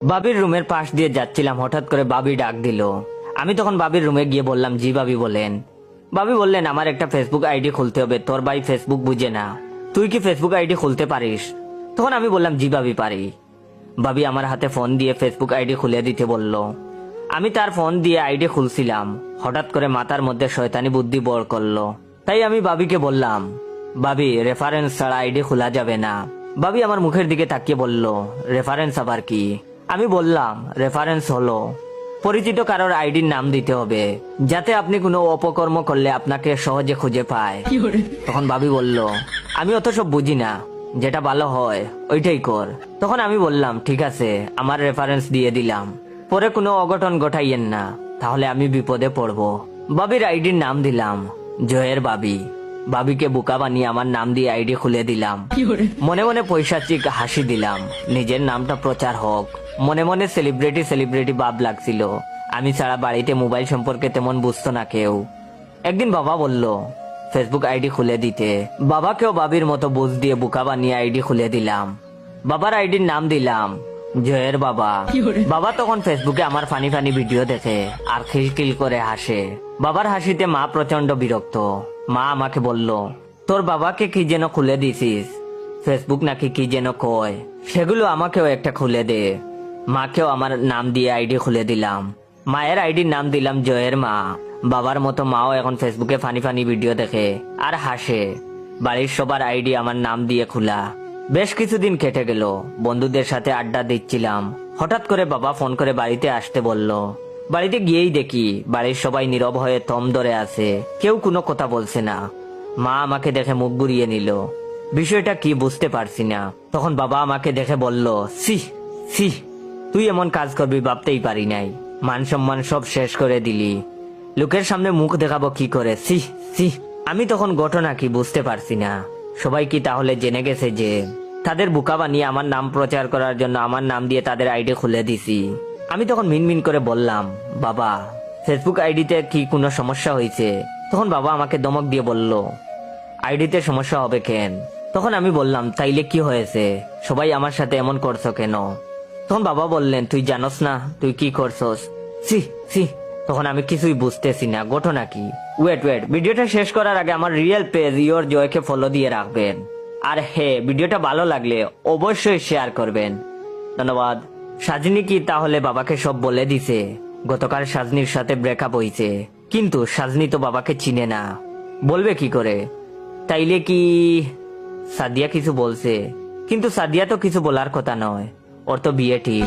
বাবির রুমের পাশ দিয়ে যাচ্ছিলাম, হঠাৎ করে বাবি ডাক দিল। আমি তখন বাবির রুমে গিয়ে বললাম, জি বাবি বলেন। বাবি বললেন, আমার একটা ফেসবুক আইডি খুলতে হবে, তোর ভাই ফেসবুক বুঝে না, তুই কি ফেসবুক আইডি খুলতে পারিস? তখন আমি বললাম, জি বাবি পারি। বাবি আমার হাতে ফোন দিয়ে ফেসবুক আইডি খুলে দিতে বলল। আমি তার ফোন দিয়ে আইডি খুলছিলাম, হঠাৎ করে মাথার মধ্যে শয়তানি বুদ্ধি বর করলো। তাই আমি বাবিকে বললাম, বাবি রেফারেন্স ছাড়া আইডি খোলা যাবে না। বাবি আমার মুখের দিকে তাকিয়ে বলল, রেফারেন্স আবার কি? আমি বললাম, রেফারেন্স হলো পরিচিত কারোর আইডির নাম দিতে হবে, যাতে আপনি কোনো অপকর্ম করলে আপনাকে সহজে খুঁজে পায়। তখন ভাবি বলল, আমি অত সব বুঝি না, যেটা ভালো হয় ওইটাই কর। তখন আমি বললাম, ঠিক আছে, আমার রেফারেন্স দিয়ে দিলাম, পরে কোনো অঘটন ঘটাইয়েন না, তাহলে আমি বিপদে পড়বো। বাবির আইডির নাম দিলাম জয়ের বাবি। বাবিকে বোকা বানিয়ে আমার নাম দিয়ে আইডি খুলে দিলাম। মনে মনে পৈশাচিক হাসি দিলাম, নিজের নামটা প্রচার হোক। মনে মনে সেলিব্রিটি ভাব লাগছিল। আমি ছাড়া বাড়িতে মোবাইল সম্পর্কে তেমন বুঝতো না কেউ। একদিন বাবা বলল ফেসবুক আইডি খুলে দিতে। বাবাকেও বাবির মতো বুঝ দিয়ে বোকা বানিয়ে আইডি খুলে দিলাম। বাবার আইডির নাম দিলাম জয়ের বাবা। বাবা তখন ফেসবুকে আমার ফানি ফানি ভিডিও দেখে আর খিলখিল করে হাসে। বাবার হাসিতে মা প্রচন্ড বিরক্ত। মা আমাকে বলল, তোর বাবাকে কি যেন খুলে দিছিস, ফেসবুক নাকি কি যেন কয়, সেগুলো আমাকেও একটা খুলে দে। মাকেও আমার নাম দিয়ে আইডি খুলে দিলাম। মায়ের আইডির নাম দিলাম জয়ের মা। বাবার মতো মাও এখন ফেসবুকে ফানি ফানি ভিডিও দেখে আর হাসে। বাড়ির সবার আইডি আমার নাম দিয়ে খোলা। বেশ কিছুদিন কেটে গেল, বন্ধুদের সাথে আড্ডা দিচ্ছিলাম। হঠাৎ করে বাবা ফোন করে বাড়িতে আসতে বলল। বাড়িতে গিয়েই দেখি বাড়ির সবাই নীরব হয়ে থম ধরে আছে, কেউ কোনো কথা বলছে না। মা আমাকে দেখে মুখ ঘুরিয়ে নিল। বিষয়টা কি বুঝতে পারছি না। তখন বাবা আমাকে দেখে বলল, সি সি, তুই এমন কাজ করবি ভাবতেই পারি নাই, মান সম্মান সব শেষ করে দিলি, লোকের সামনে মুখ দেখাবো কি করে, সি সি। আমি তখন ঘটনা কি বুঝতে পারছি না। সবাই কি তাহলে জেনে গেছে যে তাদের বোকা বানিয়ে আমার নাম প্রচার করার জন্য আমার নাম দিয়ে তাদের আইডি খুলে দিছি? আমি তখন মিনমিন করে বললাম, বাবা ফেসবুক আইডিতে কি কোনো সমস্যা হয়েছে? তখন বাবা আমাকে ধমক দিয়ে বলল, আইডিতে সমস্যা হবে কেন? তখন আমি বললাম, তাইলে কি হয়েছে, সবাই আমার সাথে এমন করছো কেন? তখন বাবা বললেন, তুই জানোস না তুই কি করছস? সি সি। তখন আমি কিছুই বুঝতেছি না, ঘটনা কি? ওয়েট, ভিডিওটা শেষ করার আগে আমার রিয়েল পেজ ইওর জয়কে ফলো দিয়ে রাখবেন। আর হ্যাঁ, ভিডিওটা ভালো লাগলে অবশ্যই শেয়ার করবেন। ধন্যবাদ। সাজনি কি তাহলে বাবাকে সব বলে দিছে? গতকাল সাজনির সাথে ব্রেকআপ হয়েছে, কিন্তু সাজনি তো বাবাকে চিনে না, বলবে কি করে? তাইলে কি সাদিয়া কিছু বলছে? কিন্তু সাদিয়া তো কিছু বলার কথা নয়, ওর তো বিয়ে ঠিক।